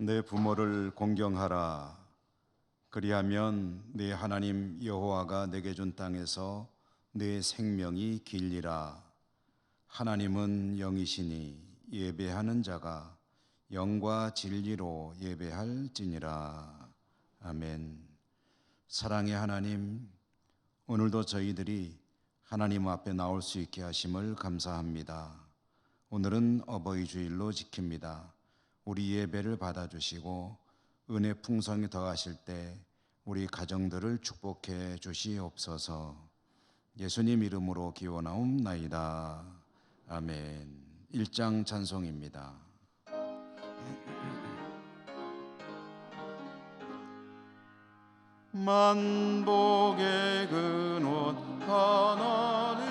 내 부모를 공경하라. 그리하면 네 하나님 여호와가 내게 준 땅에서 네 생명이 길리라. 하나님은 영이시니 예배하는 자가 영과 진리로 예배할지니라. 아멘. 사랑의 하나님, 오늘도 저희들이 하나님 앞에 나올 수 있게 하심을 감사합니다. 오늘은 어버이 주일로 지킵니다. 우리 예배를 받아주시고 은혜 풍성히 더하실 때 우리 가정들을 축복해 주시옵소서. 예수님 이름으로 기원하옵나이다. 아멘. 1장 찬송입니다. 만복의 근원 하나님,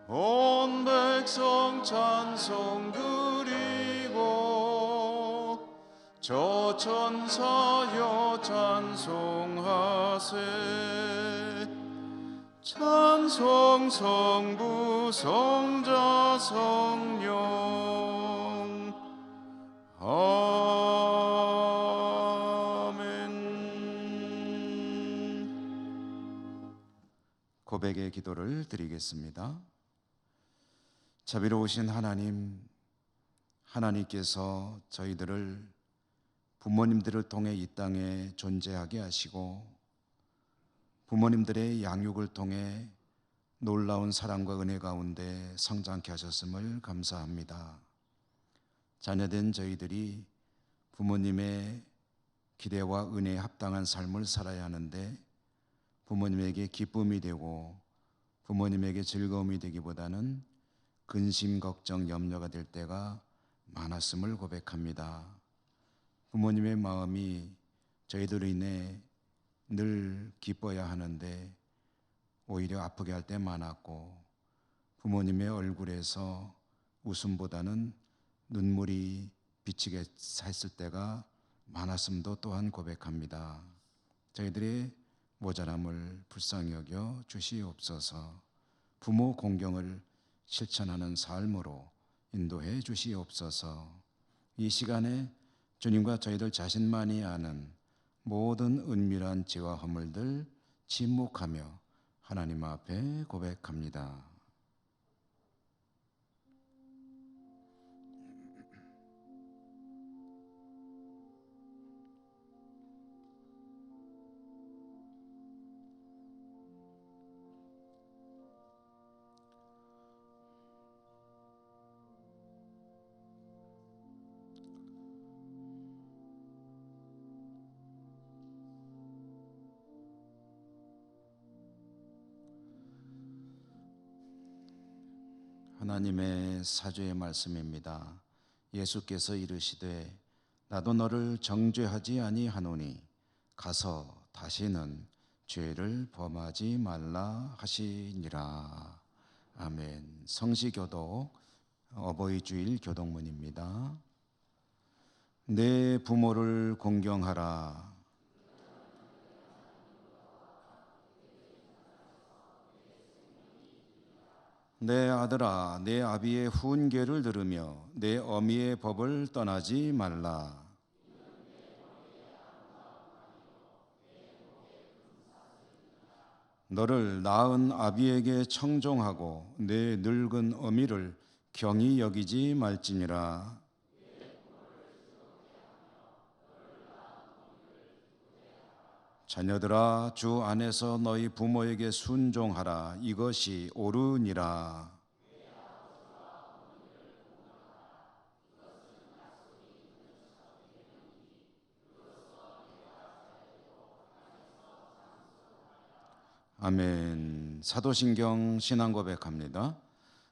온 백성 찬송 드리고 저 천사여 찬송하세. 찬송 성부 성자 성령 아멘. 고백의 기도를 드리겠습니다. 자비로우신 하나님, 하나님께서 저희들을 부모님들을 통해 이 땅에 존재하게 하시고 부모님들의 양육을 통해 놀라운 사랑과 은혜 가운데 성장케 하셨음을 감사합니다. 자녀된 저희들이 부모님의 기대와 은혜에 합당한 삶을 살아야 하는데 부모님에게 기쁨이 되고 부모님에게 즐거움이 되기보다는 근심, 걱정, 염려가 될 때가 많았음을 고백합니다. 부모님의 마음이 저희들로 인해 늘 기뻐야 하는데 오히려 아프게 할 때 많았고 부모님의 얼굴에서 웃음보다는 눈물이 비치게 했을 때가 많았음도 또한 고백합니다. 저희들의 모자람을 불쌍히 여겨 주시옵소서. 부모 공경을 실천하는 삶으로 인도해 주시옵소서. 이 시간에 주님과 저희들 자신만이 아는 모든 은밀한 죄와 허물들 침묵하며 하나님 앞에 고백합니다. 하나님의 사죄의 말씀입니다. 예수께서 이르시되 나도 너를 정죄하지 아니하노니 가서 다시는 죄를 범하지 말라 하시니라. 아멘. 성시교독 어버이 주일 교독문입니다. 내 부모를 공경하라. 내 아들아, 내 아비의 훈계를 들으며 내 어미의 법을 떠나지 말라. 너를 낳은 아비에게 청종하고 내 늙은 어미를 경히 여기지 말지니라. 자녀들아, 주 안에서 너희 부모에게 순종하라. 이것이 옳으니라. 아멘. 사도신경 신앙 고백합니다.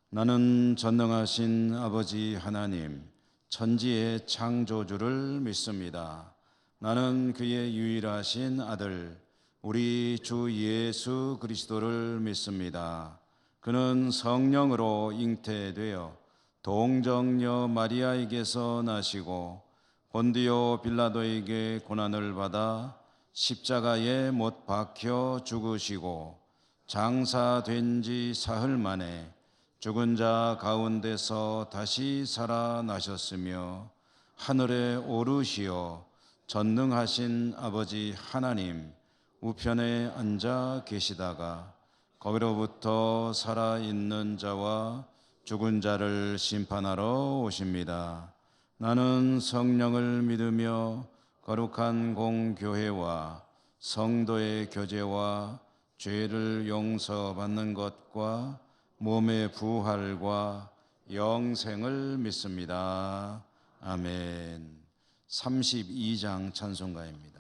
나는 전능하신 아버지 하나님, 천지의 창조주를 믿습니다. 나는 그의 유일하신 아들, 우리 주 예수 그리스도를 믿습니다. 그는 성령으로 잉태되어 동정녀 마리아에게서 나시고 본디오 빌라도에게 고난을 받아 십자가에 못 박혀 죽으시고 장사된 지 사흘 만에 죽은 자 가운데서 다시 살아나셨으며 하늘에 오르시어 전능하신 아버지 하나님 우편에 앉아 계시다가 거기로부터 살아있는 자와 죽은 자를 심판하러 오십니다. 나는 성령을 믿으며 거룩한 공교회와 성도의 교제와 죄를 용서받는 것과 몸의 부활과 영생을 믿습니다. 아멘. 32장 찬송가입니다.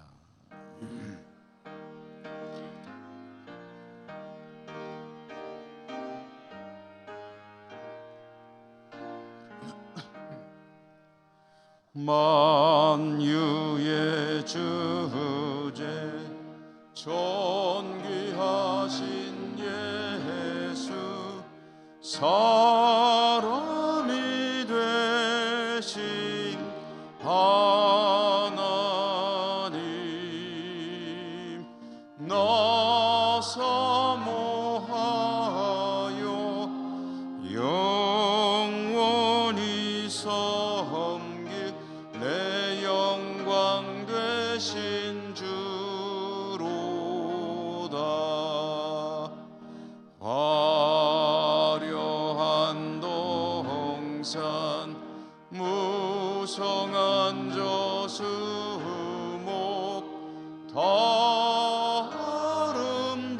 만유의 주제 존귀하신 예수 사람이 되신 하나님 나 사모하여 영원히 섬길 내 영광 되신 주로다. 화려한 동산 무성한 저수목 다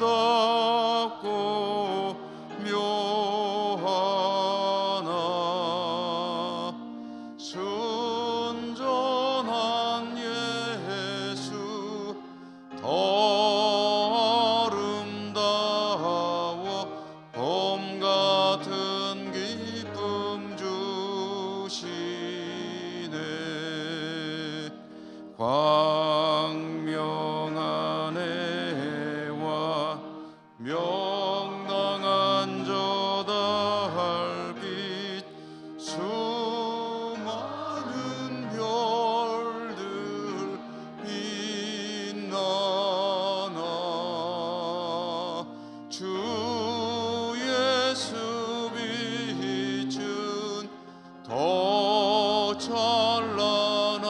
아름답고 묘하나 순전한 예수 더 아름다워 봄 같은 기쁨 주시네. 광명한 해와 명랑한 저 달빛 수많은 별들 빛나나 주 예수 빛은 더 찬란하여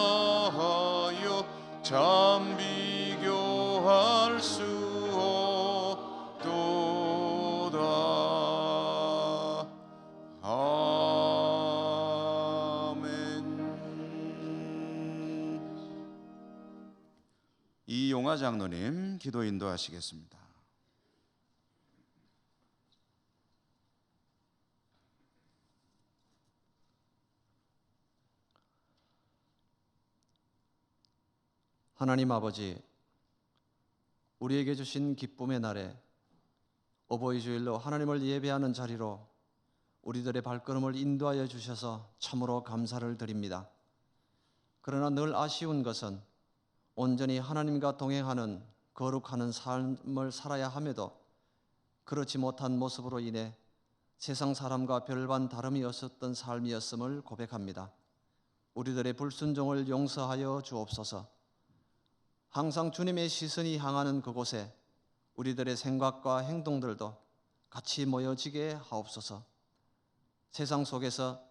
참 비교할 수 없도다. 아멘. 이용화 장로님 기도 인도하시겠습니다. 하나님 아버지, 우리에게 주신 기쁨의 날에 어버이 주일로 하나님을 예배하는 자리로 우리들의 발걸음을 인도하여 주셔서 참으로 감사를 드립니다. 그러나 늘 아쉬운 것은 온전히 하나님과 동행하는 거룩한 삶을 살아야 함에도 그렇지 못한 모습으로 인해 세상 사람과 별반 다름이 없었던 삶이었음을 고백합니다. 우리들의 불순종을 용서하여 주옵소서. 항상 주님의 시선이 향하는 그곳에 우리들의 생각과 행동들도 같이 모여지게 하옵소서. 세상 속에서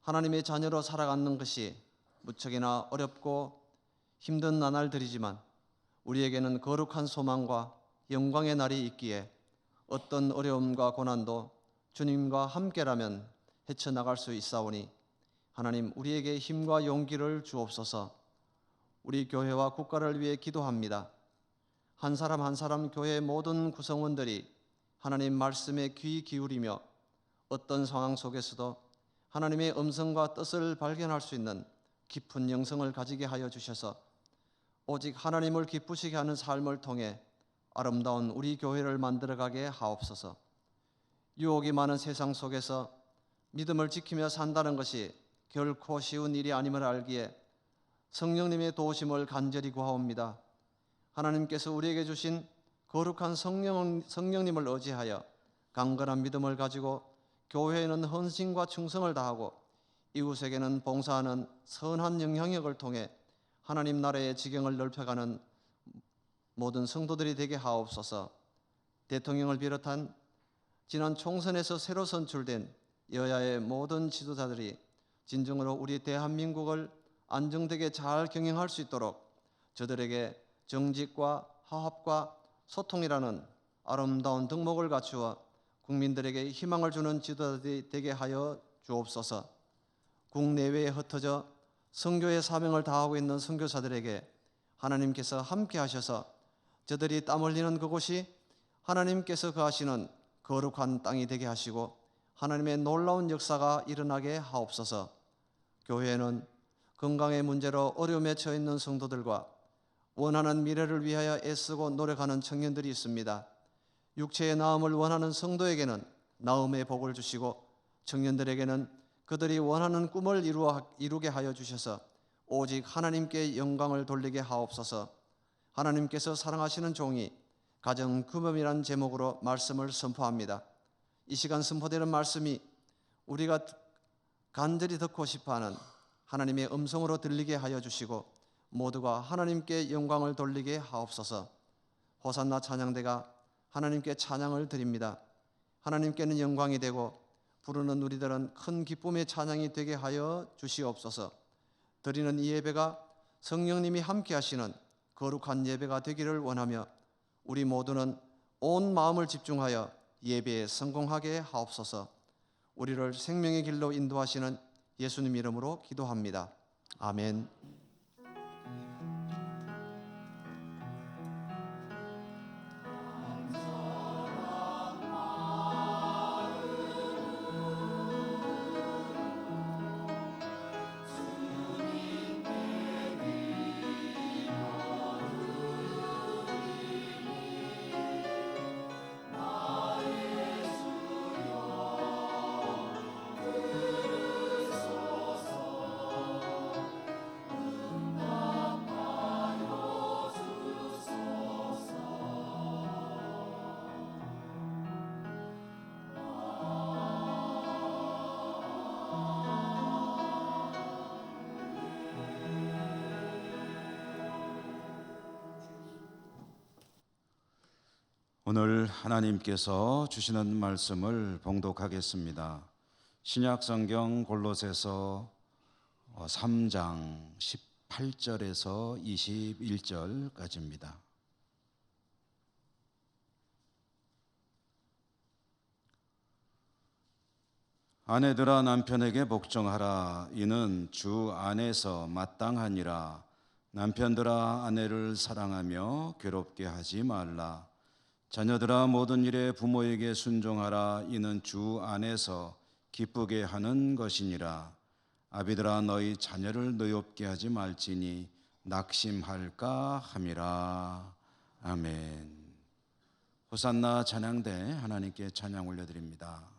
하나님의 자녀로 살아가는 것이 무척이나 어렵고 힘든 나날들이지만 우리에게는 거룩한 소망과 영광의 날이 있기에 어떤 어려움과 고난도 주님과 함께라면 헤쳐나갈 수 있사오니 하나님 우리에게 힘과 용기를 주옵소서. 우리 교회와 국가를 위해 기도합니다. 한 사람 한 사람 교회의 모든 구성원들이 하나님 말씀에 귀 기울이며 어떤 상황 속에서도 하나님의 음성과 뜻을 발견할 수 있는 깊은 영성을 가지게 하여 주셔서 오직 하나님을 기쁘시게 하는 삶을 통해 아름다운 우리 교회를 만들어가게 하옵소서. 유혹이 많은 세상 속에서 믿음을 지키며 산다는 것이 결코 쉬운 일이 아님을 알기에 성령님의 도우심을 간절히 구하옵니다. 하나님께서 우리에게 주신 거룩한 성령님을 의지하여 강건한 믿음을 가지고 교회에는 헌신과 충성을 다하고 이웃에게는 봉사하는 선한 영향력을 통해 하나님 나라의 지경을 넓혀가는 모든 성도들이 되게 하옵소서. 대통령을 비롯한 지난 총선에서 새로 선출된 여야의 모든 지도자들이 진정으로 우리 대한민국을 안정되게 잘 경영할 수 있도록 저들에게 정직과 화합과 소통이라는 아름다운 덕목을 갖추어 국민들에게 희망을 주는 지도자들이 되게 하여 주옵소서. 국내외에 흩어져 선교의 사명을 다하고 있는 선교사들에게 하나님께서 함께 하셔서 저들이 땀 흘리는 그곳이 하나님께서 거하시는 거룩한 땅이 되게 하시고 하나님의 놀라운 역사가 일어나게 하옵소서. 교회는 건강의 문제로 어려움에 처해 있는 성도들과 원하는 미래를 위하여 애쓰고 노력하는 청년들이 있습니다. 육체의 나음을 원하는 성도에게는 나음의 복을 주시고 청년들에게는 그들이 원하는 꿈을 이루게 하여 주셔서 오직 하나님께 영광을 돌리게 하옵소서. 하나님께서 사랑하시는 종이 가정 규범이란 제목으로 말씀을 선포합니다. 이 시간 선포되는 말씀이 우리가 간절히 듣고 싶어하는 하나님의 음성으로 들리게 하여 주시고 모두가 하나님께 영광을 돌리게 하옵소서. 호산나 찬양대가 하나님께 찬양을 드립니다. 하나님께는 영광이 되고 부르는 우리들은 큰 기쁨의 찬양이 되게 하여 주시옵소서. 드리는 이 예배가 성령님이 함께 하시는 거룩한 예배가 되기를 원하며 우리 모두는 온 마음을 집중하여 예배에 성공하게 하옵소서. 우리를 생명의 길로 인도하시는 예수님 이름으로 기도합니다. 아멘. 오늘 하나님께서 주시는 말씀을 봉독하겠습니다. 신약성경 골로새서 3장 18절에서 21절까지입니다. 아내들아 남편에게 복종하라. 이는 주 안에서 마땅하니라. 남편들아 아내를 사랑하며 괴롭게 하지 말라. 자녀들아 모든 일에 부모에게 순종하라. 이는 주 안에서 기쁘게 하는 것이니라. 아비들아 너희 자녀를 노엽게 하지 말지니 낙심할까 함이라. 아멘. 호산나 찬양대 하나님께 찬양 올려드립니다.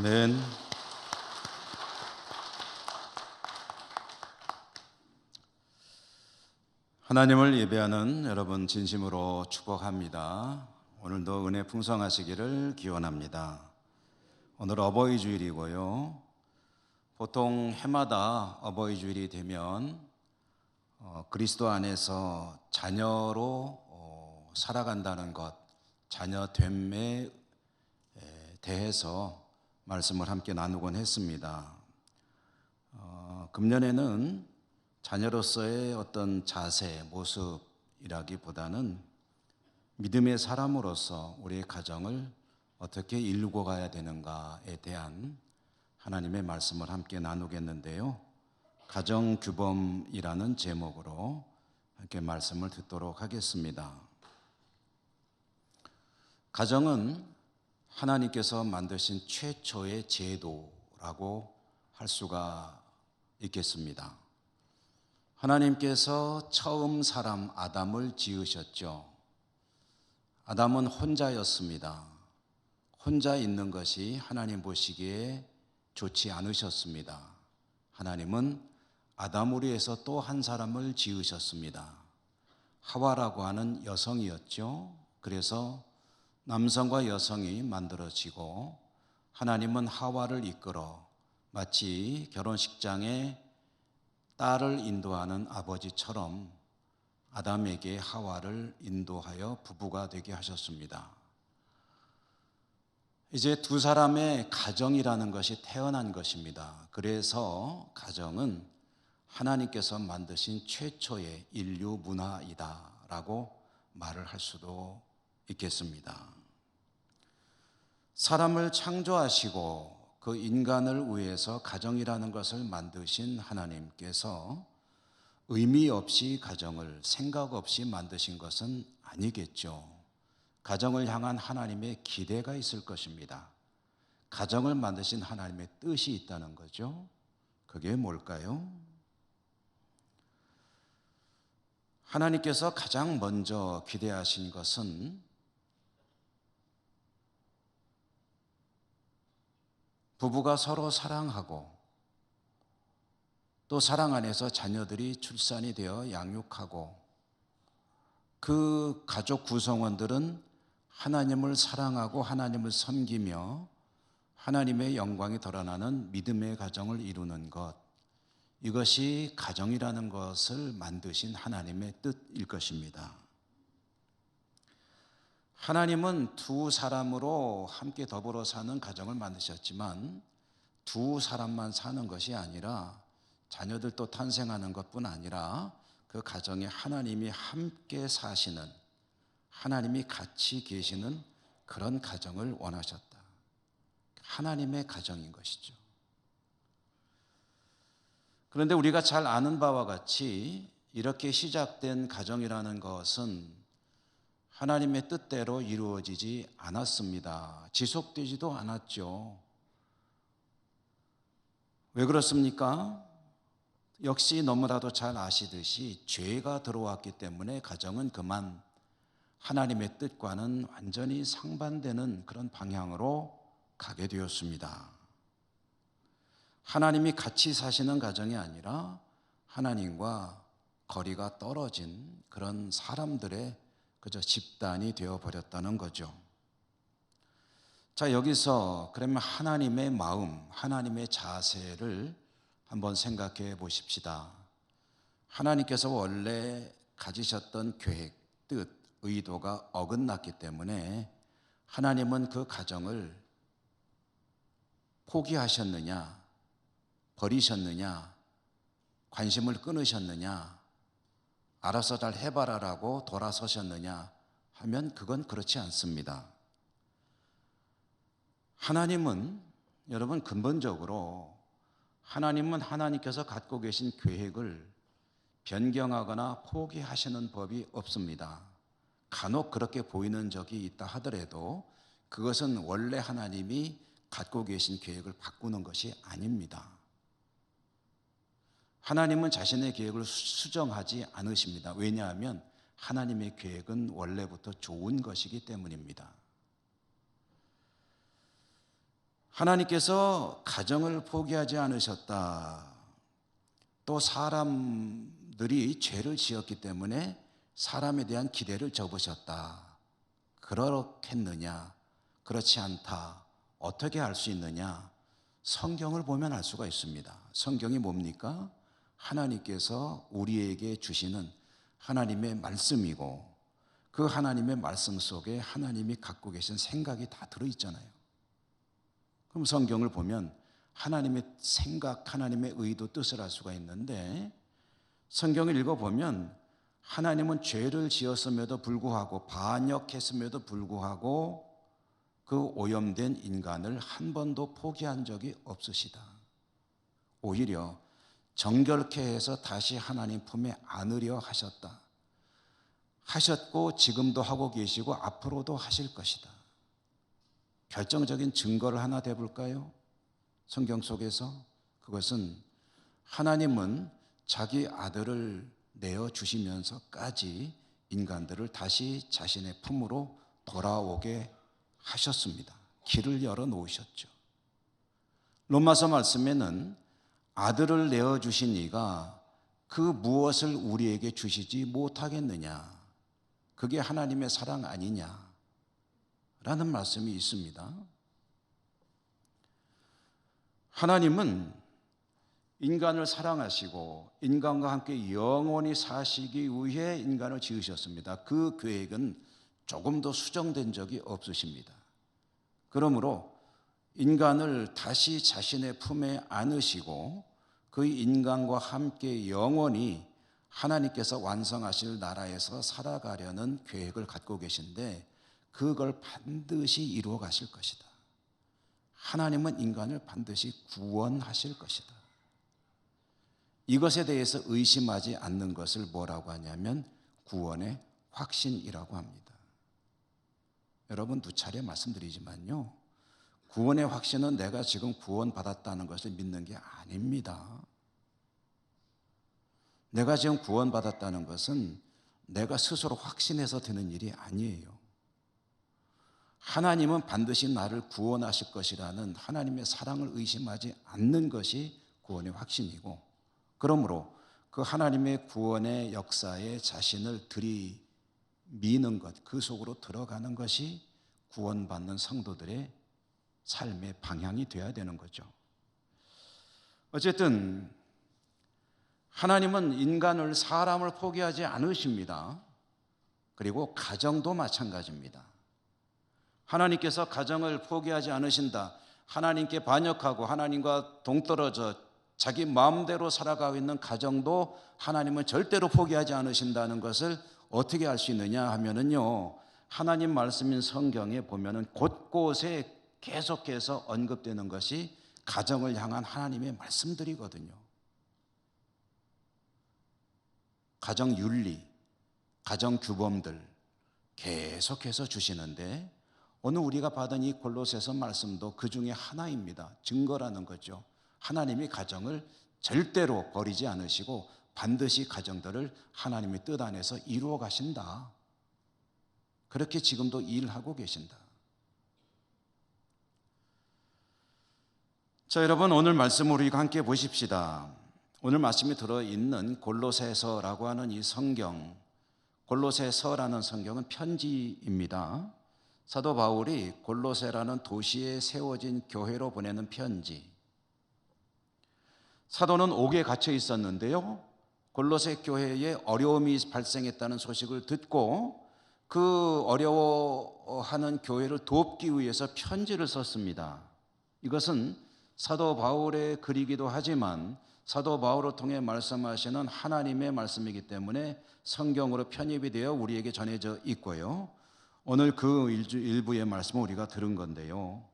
아멘. 하나님을 예배하는 여러분 진심으로 축복합니다. 오늘도 은혜 풍성하시기를 기원합니다. 오늘 어버이 주일이고요. 보통 해마다 어버이 주일이 되면 그리스도 안에서 자녀로 살아간다는 것, 자녀됨에 대해서 말씀을 함께 나누곤 했습니다. 금년에는 자녀로서의 어떤 자세, 모습이라기보다는 믿음의 사람으로서 우리의 가정을 어떻게 이루고 가야 되는가에 대한 하나님의 말씀을 함께 나누겠는데요. 가정규범이라는 제목으로 함께 말씀을 듣도록 하겠습니다. 가정은 하나님께서 만드신 최초의 제도라고 할 수가 있겠습니다. 하나님께서 처음 사람 아담을 지으셨죠. 아담은 혼자였습니다. 혼자 있는 것이 하나님 보시기에 좋지 않으셨습니다. 하나님은 아담으로 해서 또 한 사람을 지으셨습니다. 하와라고 하는 여성이었죠. 그래서 남성과 여성이 만들어지고 하나님은 하와를 이끌어 마치 결혼식장에 딸을 인도하는 아버지처럼 아담에게 하와를 인도하여 부부가 되게 하셨습니다. 이제 두 사람의 가정이라는 것이 태어난 것입니다. 그래서 가정은 하나님께서 만드신 최초의 인류 문화이다라고 말을 할 수도 있겠습니다. 사람을 창조하시고 그 인간을 위해서 가정이라는 것을 만드신 하나님께서 의미 없이 가정을 생각 없이 만드신 것은 아니겠죠. 가정을 향한 하나님의 기대가 있을 것입니다. 가정을 만드신 하나님의 뜻이 있다는 거죠. 그게 뭘까요? 하나님께서 가장 먼저 기대하신 것은 부부가 서로 사랑하고 또 사랑 안에서 자녀들이 출산이 되어 양육하고 그 가족 구성원들은 하나님을 사랑하고 하나님을 섬기며 하나님의 영광이 드러나는 믿음의 가정을 이루는 것, 이것이 가정이라는 것을 만드신 하나님의 뜻일 것입니다. 하나님은 두 사람으로 함께 더불어 사는 가정을 만드셨지만 두 사람만 사는 것이 아니라 자녀들도 탄생하는 것뿐 아니라 그 가정에 하나님이 함께 사시는, 하나님이 같이 계시는 그런 가정을 원하셨다. 하나님의 가정인 것이죠. 그런데 우리가 잘 아는 바와 같이 이렇게 시작된 가정이라는 것은 하나님의 뜻대로 이루어지지 않았습니다. 지속되지도 않았죠. 왜 그렇습니까? 역시 너무나도 잘 아시듯이 죄가 들어왔기 때문에 가정은 그만 하나님의 뜻과는 완전히 상반되는 그런 방향으로 가게 되었습니다. 하나님이 같이 사시는 가정이 아니라 하나님과 거리가 떨어진 그런 사람들의 그저 집단이 되어버렸다는 거죠. 자, 여기서 그러면 하나님의 마음, 하나님의 자세를 한번 생각해 보십시다. 하나님께서 원래 가지셨던 계획, 뜻, 의도가 어긋났기 때문에 하나님은 그 가정을 포기하셨느냐, 버리셨느냐, 관심을 끊으셨느냐, 알아서 잘 해봐라라고 돌아서셨느냐 하면 그건 그렇지 않습니다. 하나님은 여러분 근본적으로 하나님은 하나님께서 갖고 계신 계획을 변경하거나 포기하시는 법이 없습니다. 간혹 그렇게 보이는 적이 있다 하더라도 그것은 원래 하나님이 갖고 계신 계획을 바꾸는 것이 아닙니다. 하나님은 자신의 계획을 수정하지 않으십니다. 왜냐하면 하나님의 계획은 원래부터 좋은 것이기 때문입니다. 하나님께서 가정을 포기하지 않으셨다. 또 사람들이 죄를 지었기 때문에 사람에 대한 기대를 접으셨다. 그렇겠느냐? 그렇지 않다. 어떻게 알 수 있느냐? 성경을 보면 알 수가 있습니다. 성경이 뭡니까? 하나님께서 우리에게 주시는 하나님의 말씀이고, 그 하나님의 말씀 속에 하나님이 갖고 계신 생각이 다 들어있잖아요. 그럼 성경을 보면 하나님의 생각, 하나님의 의도, 뜻을 알 수가 있는데, 성경을 읽어보면 하나님은 죄를 지었음에도 불구하고, 반역했음에도 불구하고 그 오염된 인간을 한 번도 포기한 적이 없으시다. 오히려 정결케 해서 다시 하나님 품에 안으려 하셨고 지금도 하고 계시고 앞으로도 하실 것이다. 결정적인 증거를 하나 대볼까요? 성경 속에서 그것은 하나님은 자기 아들을 내어주시면서까지 인간들을 다시 자신의 품으로 돌아오게 하셨습니다. 길을 열어놓으셨죠. 로마서 말씀에는 아들을 내어주신 이가 그 무엇을 우리에게 주시지 못하겠느냐, 그게 하나님의 사랑 아니냐 라는 말씀이 있습니다. 하나님은 인간을 사랑하시고 인간과 함께 영원히 사시기 위해 인간을 지으셨습니다. 그 계획은 조금도 수정된 적이 없으십니다. 그러므로 인간을 다시 자신의 품에 안으시고 그 인간과 함께 영원히 하나님께서 완성하실 나라에서 살아가려는 계획을 갖고 계신데, 그걸 반드시 이루어 가실 것이다. 하나님은 인간을 반드시 구원하실 것이다. 이것에 대해서 의심하지 않는 것을 뭐라고 하냐면 구원의 확신이라고 합니다. 여러분, 두 차례 말씀드리지만요, 구원의 확신은 내가 지금 구원받았다는 것을 믿는 게 아닙니다. 내가 지금 구원받았다는 것은 내가 스스로 확신해서 되는 일이 아니에요. 하나님은 반드시 나를 구원하실 것이라는 하나님의 사랑을 의심하지 않는 것이 구원의 확신이고, 그러므로 그 하나님의 구원의 역사에 자신을 들이미는 것, 그 속으로 들어가는 것이 구원받는 성도들의 삶의 방향이 되어야 되는 거죠. 어쨌든 하나님은 인간을, 사람을 포기하지 않으십니다. 그리고 가정도 마찬가지입니다. 하나님께서 가정을 포기하지 않으신다. 하나님께 반역하고 하나님과 동떨어져 자기 마음대로 살아가고 있는 가정도 하나님은 절대로 포기하지 않으신다는 것을 어떻게 알 수 있느냐 하면은요, 하나님 말씀인 성경에 보면은 곳곳에 계속해서 언급되는 것이 가정을 향한 하나님의 말씀들이거든요. 가정 윤리, 가정 규범들 계속해서 주시는데, 오늘 우리가 받은 이 골로새서 말씀도 그 중에 하나입니다. 증거라는 거죠. 하나님이 가정을 절대로 버리지 않으시고 반드시 가정들을 하나님의 뜻 안에서 이루어 가신다. 그렇게 지금도 일하고 계신다. 자, 여러분, 오늘 말씀을 우리가 함께 보십시다. 오늘 말씀이 들어있는 골로새서라고 하는 이 성경, 골로새서라는 성경은 편지입니다. 사도 바울이 골로새라는 도시에 세워진 교회로 보내는 편지. 사도는 옥에 갇혀 있었는데요, 골로새 교회에 어려움이 발생했다는 소식을 듣고 그 어려워하는 교회를 돕기 위해서 편지를 썼습니다. 이것은 사도 바울의 글이기도 하지만 사도 바울을 통해 말씀하시는 하나님의 말씀이기 때문에 성경으로 편입이 되어 우리에게 전해져 있고요, 오늘 그 일부의 말씀을 우리가 들은 건데요,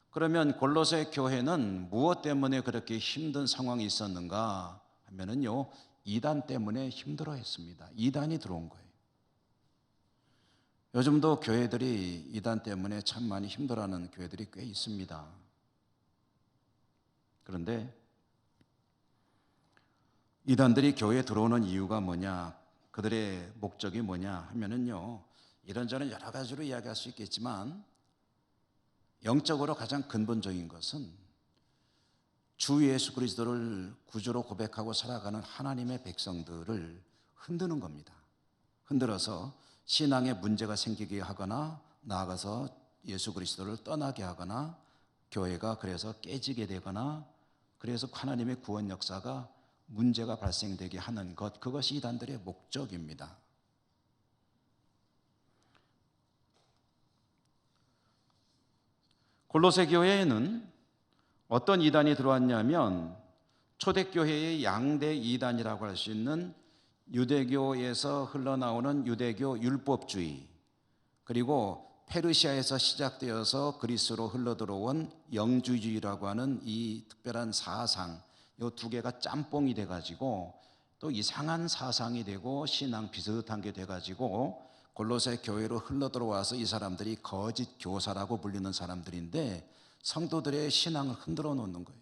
그러면 골로새 교회는 무엇 때문에 그렇게 힘든 상황이 있었는가 하면은요, 이단 때문에 힘들어했습니다. 이단이 들어온 거예요. 요즘도 교회들이 이단 때문에 참 많이 힘들어하는 교회들이 꽤 있습니다. 그런데 이단들이 교회에 들어오는 이유가 뭐냐, 그들의 목적이 뭐냐 하면은요, 이런저런 여러 가지로 이야기할 수 있겠지만 영적으로 가장 근본적인 것은 주 예수 그리스도를 구주로 고백하고 살아가는 하나님의 백성들을 흔드는 겁니다. 흔들어서 신앙에 문제가 생기게 하거나 나아가서 예수 그리스도를 떠나게 하거나 교회가 그래서 깨지게 되거나 그래서 하나님의 구원 역사가 문제가 발생되게 하는 것, 그것이 이단들의 목적입니다. 골로새 교회에는 어떤 이단이 들어왔냐면 초대교회의 양대 이단이라고 할 수 있는 유대교에서 흘러나오는 유대교 율법주의, 그리고 페르시아에서 시작되어서 그리스로 흘러들어온 영주주의라고 하는 이 특별한 사상, 이 두 개가 짬뽕이 돼가지고 또 이상한 사상이 되고 신앙 비슷한 게 돼가지고 골로새 교회로 흘러들어와서 이 사람들이 거짓 교사라고 불리는 사람들인데 성도들의 신앙을 흔들어 놓는 거예요.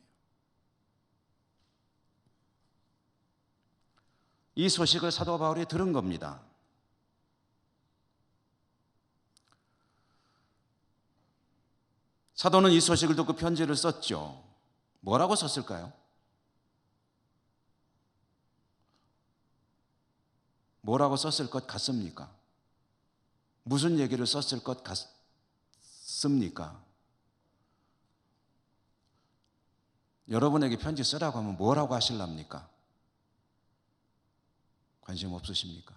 이 소식을 사도 바울이 들은 겁니다. 사도는 이 소식을 듣고 편지를 썼죠. 뭐라고 썼을까요? 뭐라고 썼을 것 같습니까? 무슨 얘기를 썼을 것 같습니까? 여러분에게 편지 쓰라고 하면 뭐라고 하실랍니까? 관심 없으십니까?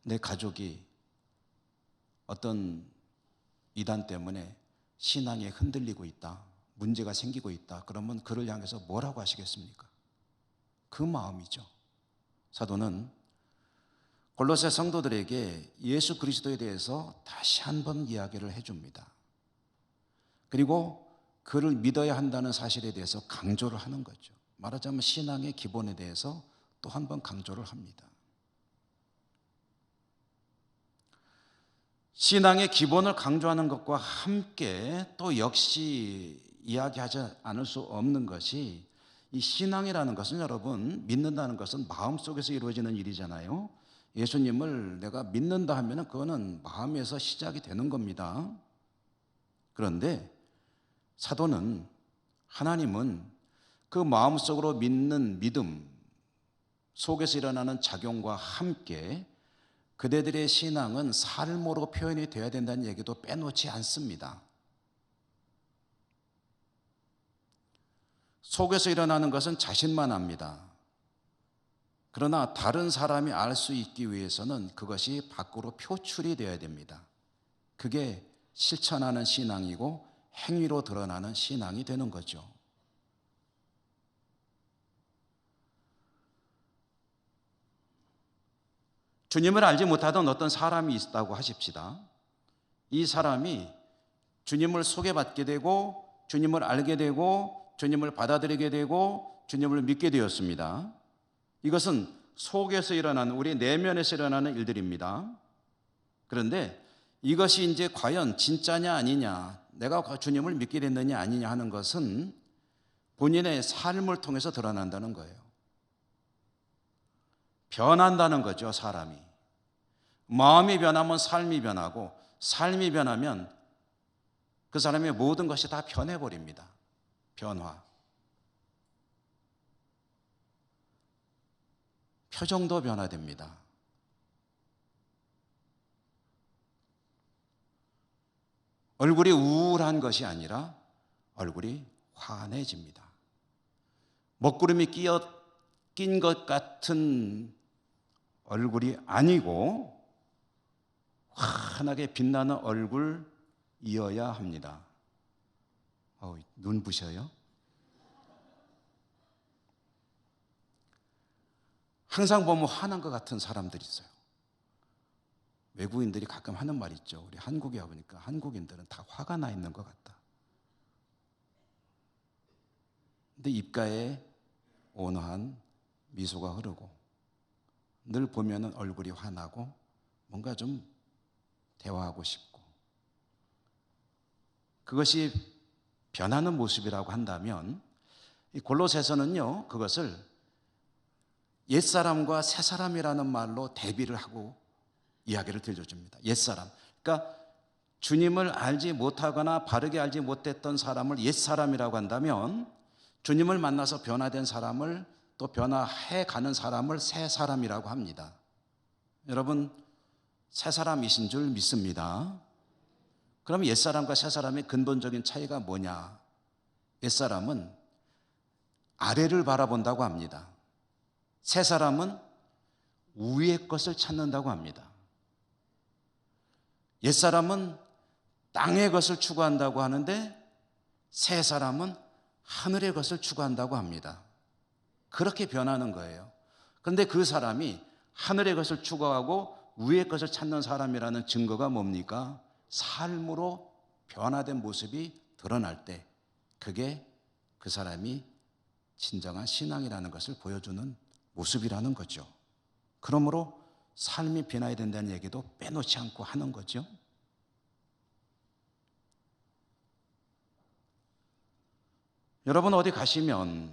내 가족이 어떤 이단 때문에 신앙에 흔들리고 있다, 문제가 생기고 있다, 그러면 그를 향해서 뭐라고 하시겠습니까? 그 마음이죠. 사도는 골로새 성도들에게 예수 그리스도에 대해서 다시 한번 이야기를 해줍니다. 그리고 그를 믿어야 한다는 사실에 대해서 강조를 하는 거죠. 말하자면 신앙의 기본에 대해서 또 한 번 강조를 합니다. 신앙의 기본을 강조하는 것과 함께 또 역시 이야기하지 않을 수 없는 것이, 이 신앙이라는 것은 여러분, 믿는다는 것은 마음속에서 이루어지는 일이잖아요. 예수님을 내가 믿는다 하면 그거는 마음에서 시작이 되는 겁니다. 그런데 사도는, 하나님은 그 마음속으로 믿는 믿음 속에서 일어나는 작용과 함께 그대들의 신앙은 삶으로 표현이 되어야 된다는 얘기도 빼놓지 않습니다. 속에서 일어나는 것은 자신만 압니다. 그러나 다른 사람이 알 수 있기 위해서는 그것이 밖으로 표출이 되어야 됩니다. 그게 실천하는 신앙이고 행위로 드러나는 신앙이 되는 거죠. 주님을 알지 못하던 어떤 사람이 있다고 하십시다. 이 사람이 주님을 소개받게 되고 주님을 알게 되고 주님을 받아들이게 되고 주님을 믿게 되었습니다. 이것은 속에서 일어나는, 우리 내면에서 일어나는 일들입니다. 그런데 이것이 이제 과연 진짜냐 아니냐, 내가 주님을 믿게 됐느냐 아니냐 하는 것은 본인의 삶을 통해서 드러난다는 거예요. 변한다는 거죠, 사람이. 마음이 변하면 삶이 변하고, 삶이 변하면 그 사람의 모든 것이 다 변해버립니다. 변화. 표정도 변화됩니다. 얼굴이 우울한 것이 아니라 얼굴이 환해집니다. 먹구름이 낀 것 같은 얼굴이 아니고 환하게 빛나는 얼굴이어야 합니다. 눈 부셔요? 항상 보면 화난 것 같은 사람들이 있어요. 외국인들이 가끔 하는 말 있죠. 우리 한국에 와보니까 한국인들은 다 화가 나 있는 것 같다. 근데 입가에 온화한 미소가 흐르고 늘 보면은 얼굴이 환하고 뭔가 좀 대화하고 싶고, 그것이 변하는 모습이라고 한다면 이 골로새서는요, 그것을 옛사람과 새사람이라는 말로 대비를 하고 이야기를 들려줍니다. 옛사람, 그러니까 주님을 알지 못하거나 바르게 알지 못했던 사람을 옛사람이라고 한다면, 주님을 만나서 변화된 사람을, 또 변화해 가는 사람을 새 사람이라고 합니다. 여러분, 새 사람이신 줄 믿습니다. 그럼 옛사람과 새 사람의 근본적인 차이가 뭐냐? 옛사람은 아래를 바라본다고 합니다. 새 사람은 위의 것을 찾는다고 합니다. 옛사람은 땅의 것을 추구한다고 하는데, 새 사람은 하늘의 것을 추구한다고 합니다. 그렇게 변하는 거예요. 그런데 그 사람이 하늘의 것을 추구하고 위의 것을 찾는 사람이라는 증거가 뭡니까? 삶으로 변화된 모습이 드러날 때, 그게 그 사람이 진정한 신앙이라는 것을 보여주는 모습이라는 거죠. 그러므로 삶이 변화해야 된다는 얘기도 빼놓지 않고 하는 거죠. 여러분, 어디 가시면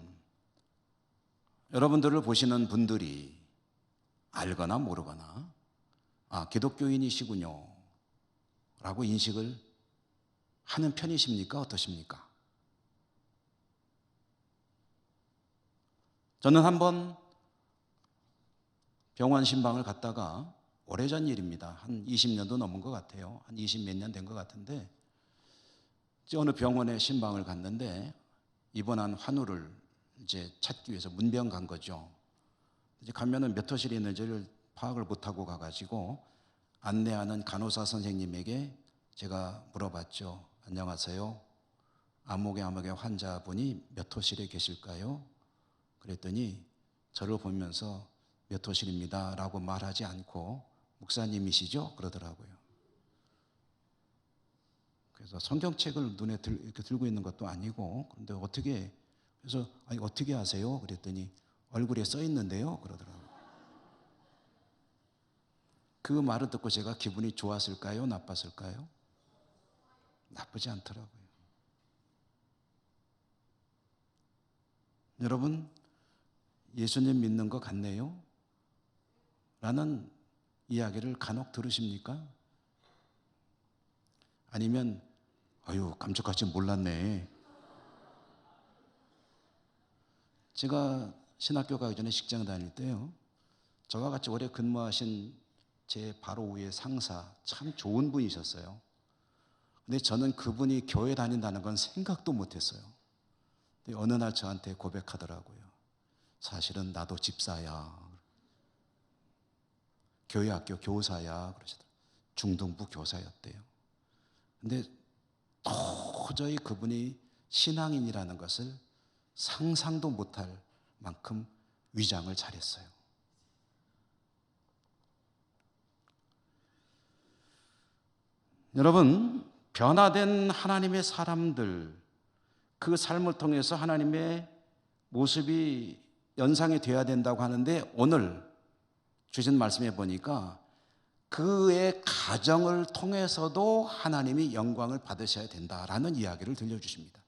여러분들을 보시는 분들이 알거나 모르거나 기독교인이시군요 라고 인식을 하는 편이십니까? 어떠십니까? 저는 한번 병원 신방을 갔다가, 오래전 일입니다. 한 20년도 넘은 것 같아요. 한 20 몇 년 된 것 같은데, 어느 병원에 신방을 갔는데 입원한 환우를 이제 찾기 위해서 문병 간 거죠. 이제 가면은 몇 호실에 있는지를 파악을 못하고 가가지고 안내하는 간호사 선생님에게 제가 물어봤죠. 안녕하세요. 아무개 환자분이 몇 호실에 계실까요? 그랬더니 저를 보면서 몇 호실입니다 라고 말하지 않고 목사님이시죠? 그러더라고요. 그래서 성경책을 눈에 이렇게 들고 있는 것도 아니고, 그런데 어떻게, 그래서 아니 어떻게 아세요? 그랬더니 얼굴에 써 있는데요? 그러더라고요. 그 말을 듣고 제가 기분이 좋았을까요? 나빴을까요? 나쁘지 않더라고요. 여러분, 예수님 믿는 것 같네요? 라는 이야기를 간혹 들으십니까? 아니면 아유, 감쪽같이 몰랐네. 제가 신학교 가기 전에 직장 다닐 때요, 저와 같이 오래 근무하신 제 바로 위에 상사, 참 좋은 분이셨어요. 근데 저는 그분이 교회 다닌다는 건 생각도 못했어요. 근데 어느 날 저한테 고백하더라고요. 사실은 나도 집사야. 교회 학교 교사야. 그러시더라고요. 중등부 교사였대요. 근데 도저히 그분이 신앙인이라는 것을 상상도 못할 만큼 위장을 잘했어요. 여러분, 변화된 하나님의 사람들, 그 삶을 통해서 하나님의 모습이 연상이 되어야 된다고 하는데, 오늘 주신 말씀에 보니까 그의 가정을 통해서도 하나님이 영광을 받으셔야 된다라는 이야기를 들려주십니다.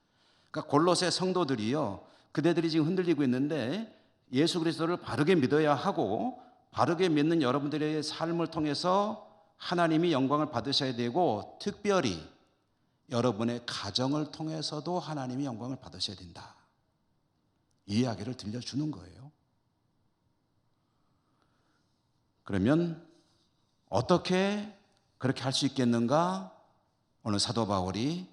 그러니까 골로새 성도들이요, 그대들이 지금 흔들리고 있는데 예수 그리스도를 바르게 믿어야 하고, 바르게 믿는 여러분들의 삶을 통해서 하나님이 영광을 받으셔야 되고, 특별히 여러분의 가정을 통해서도 하나님이 영광을 받으셔야 된다, 이 이야기를 들려주는 거예요. 그러면 어떻게 그렇게 할 수 있겠는가? 오늘 사도 바울이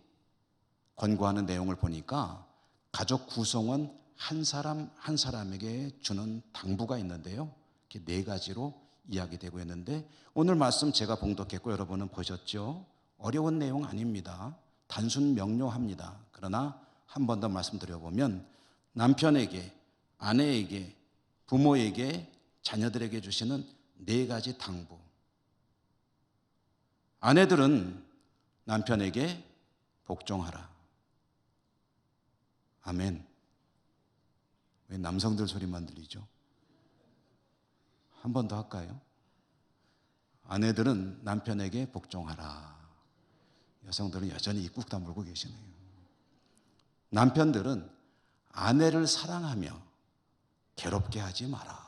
권고하는 내용을 보니까 가족 구성원 한 사람 한 사람에게 주는 당부가 있는데요, 이렇게 네 가지로 이야기되고 있는데, 오늘 말씀 제가 봉독했고 여러분은 보셨죠? 어려운 내용 아닙니다. 단순 명료합니다. 그러나 한 번 더 말씀드려보면, 남편에게, 아내에게, 부모에게, 자녀들에게 주시는 네 가지 당부. 아내들은 남편에게 복종하라. 아멘. 왜 남성들 소리만 들리죠? 한 번 더 할까요? 아내들은 남편에게 복종하라. 여성들은 여전히 입국 다물고 계시네요. 남편들은 아내를 사랑하며 괴롭게 하지 마라.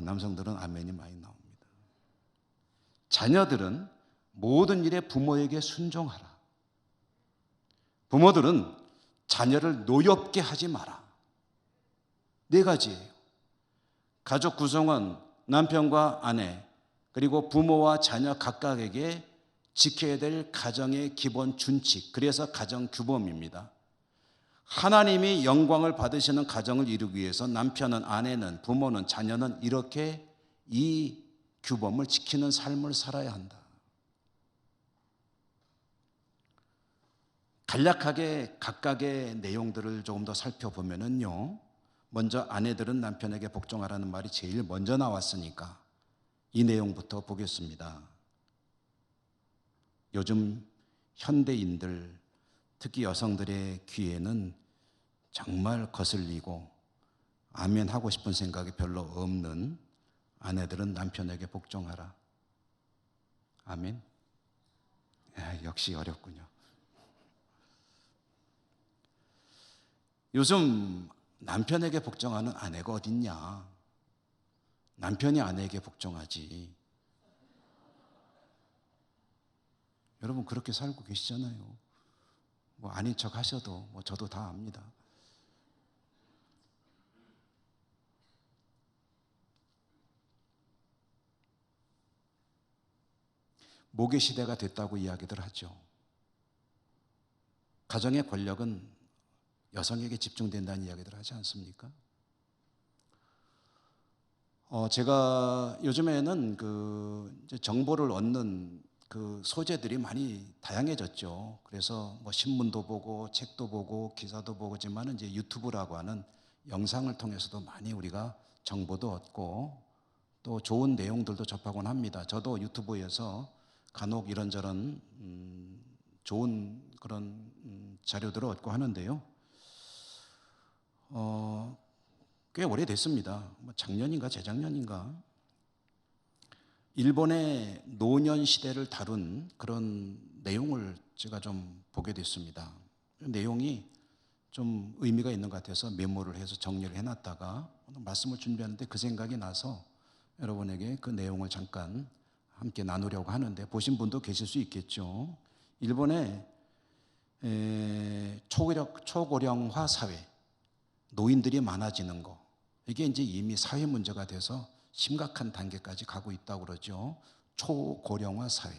남성들은 아멘이 많이 나옵니다. 자녀들은 모든 일에 부모에게 순종하라. 부모들은 자녀를 노엽게 하지 마라. 네 가지예요. 가족 구성원, 남편과 아내, 그리고 부모와 자녀 각각에게 지켜야 될 가정의 기본 준칙, 그래서 가정 규범입니다. 하나님이 영광을 받으시는 가정을 이루기 위해서 남편은, 아내는, 부모는, 자녀는 이렇게 이 규범을 지키는 삶을 살아야 한다. 간략하게 각각의 내용들을 조금 더 살펴보면요, 먼저 아내들은 남편에게 복종하라는 말이 제일 먼저 나왔으니까 이 내용부터 보겠습니다. 요즘 현대인들, 특히 여성들의 귀에는 정말 거슬리고 아멘 하고 싶은 생각이 별로 없는 아내들은 남편에게 복종하라. 아멘? 역시 어렵군요. 요즘 남편에게 복종하는 아내가 어딨냐? 남편이 아내에게 복종하지. 여러분 그렇게 살고 계시잖아요. 뭐 아닌 척 하셔도 뭐 저도 다 압니다. 모계 시대가 됐다고 이야기들 하죠. 가정의 권력은 여성에게 집중된다는 이야기들 하지 않습니까? 제가 요즘에는 이제 정보를 얻는 소재들이 많이 다양해졌죠. 그래서 뭐 신문도 보고 책도 보고 기사도 보고지만 이제 유튜브라고 하는 영상을 통해서도 많이 우리가 정보도 얻고 또 좋은 내용들도 접하곤 합니다. 저도 유튜브에서 간혹 이런저런 좋은 그런 자료들을 얻고 하는데요. 꽤 오래됐습니다. 뭐 작년인가 재작년인가 일본의 노년 시대를 다룬 그런 내용을 제가 좀 보게 됐습니다. 내용이 좀 의미가 있는 것 같아서 메모를 해서 정리를 해놨다가 오늘 말씀을 준비하는데 그 생각이 나서 여러분에게 그 내용을 잠깐 함께 나누려고 하는데 보신 분도 계실 수 있겠죠. 일본의 초고령화 사회, 노인들이 많아지는 거, 이게 이제 이미 사회 문제가 돼서 심각한 단계까지 가고 있다고 그러죠. 초고령화 사회.